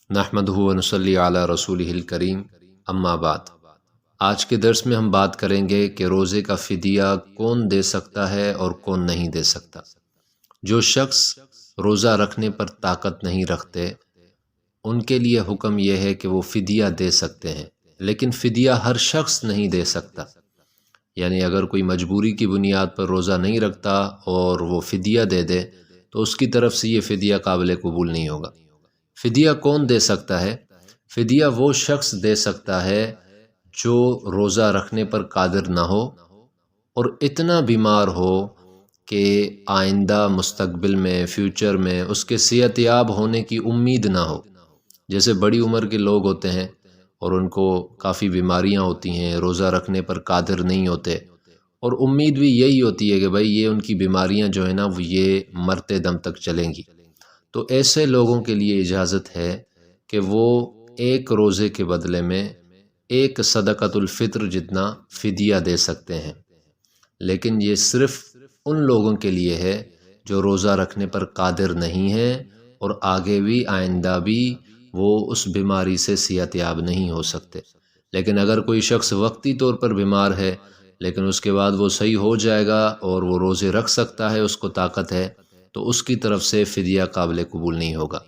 نحمدہ و نصلی علی رسولہ الکریم، اما بعد۔ آج کے درس میں ہم بات کریں گے کہ روزے کا فدیہ کون دے سکتا ہے اور کون نہیں دے سکتا۔ جو شخص روزہ رکھنے پر طاقت نہیں رکھتے ان کے لیے حکم یہ ہے کہ وہ فدیہ دے سکتے ہیں، لیکن فدیہ ہر شخص نہیں دے سکتا۔ یعنی اگر کوئی مجبوری کی بنیاد پر روزہ نہیں رکھتا اور وہ فدیہ دے دے تو اس کی طرف سے یہ فدیہ قابل قبول نہیں ہوگا۔ فدیہ کون دے سکتا ہے؟ فدیہ وہ شخص دے سکتا ہے جو روزہ رکھنے پر قادر نہ ہو اور اتنا بیمار ہو کہ آئندہ مستقبل میں فیوچر میں اس کے صحت یاب ہونے کی امید نہ ہو۔ جیسے بڑی عمر کے لوگ ہوتے ہیں اور ان کو کافی بیماریاں ہوتی ہیں، روزہ رکھنے پر قادر نہیں ہوتے اور امید بھی یہی ہوتی ہے کہ بھائی یہ ان کی بیماریاں جو ہے نا وہ یہ مرتے دم تک چلیں گی، تو ایسے لوگوں کے لیے اجازت ہے کہ وہ ایک روزے کے بدلے میں ایک صدقۃ الفطر جتنا فدیہ دے سکتے ہیں، لیکن یہ صرف ان لوگوں کے لیے ہے جو روزہ رکھنے پر قادر نہیں ہیں اور آگے بھی آئندہ بھی وہ اس بیماری سے صحت یاب نہیں ہو سکتے۔ لیکن اگر کوئی شخص وقتی طور پر بیمار ہے لیکن اس کے بعد وہ صحیح ہو جائے گا اور وہ روزے رکھ سکتا ہے، اس کو طاقت ہے، تو اس کی طرف سے فدیہ قابل قبول نہیں ہوگا۔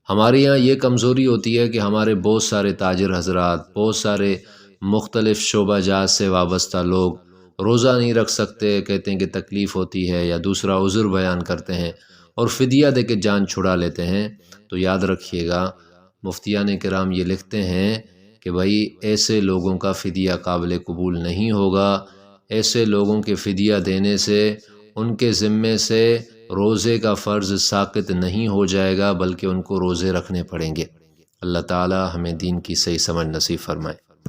ہمارے یہاں یہ کمزوری ہوتی ہے کہ ہمارے بہت سارے تاجر حضرات، بہت سارے مختلف شعبہ جات سے وابستہ لوگ روزہ نہیں رکھ سکتے، کہتے ہیں کہ تکلیف ہوتی ہے یا دوسرا عذر بیان کرتے ہیں اور فدیہ دے کے جان چھڑا لیتے ہیں۔ تو یاد رکھیے گا، مفتیان کرام یہ لکھتے ہیں کہ بھائی ایسے لوگوں کا فدیہ قابل قبول نہیں ہوگا۔ ایسے لوگوں کے فدیہ دینے سے ان کے ذمے سے روزے کا فرض ساقط نہیں ہو جائے گا، بلکہ ان کو روزے رکھنے پڑیں گے۔ اللہ تعالی ہمیں دین کی صحیح سمجھ نصیب فرمائے۔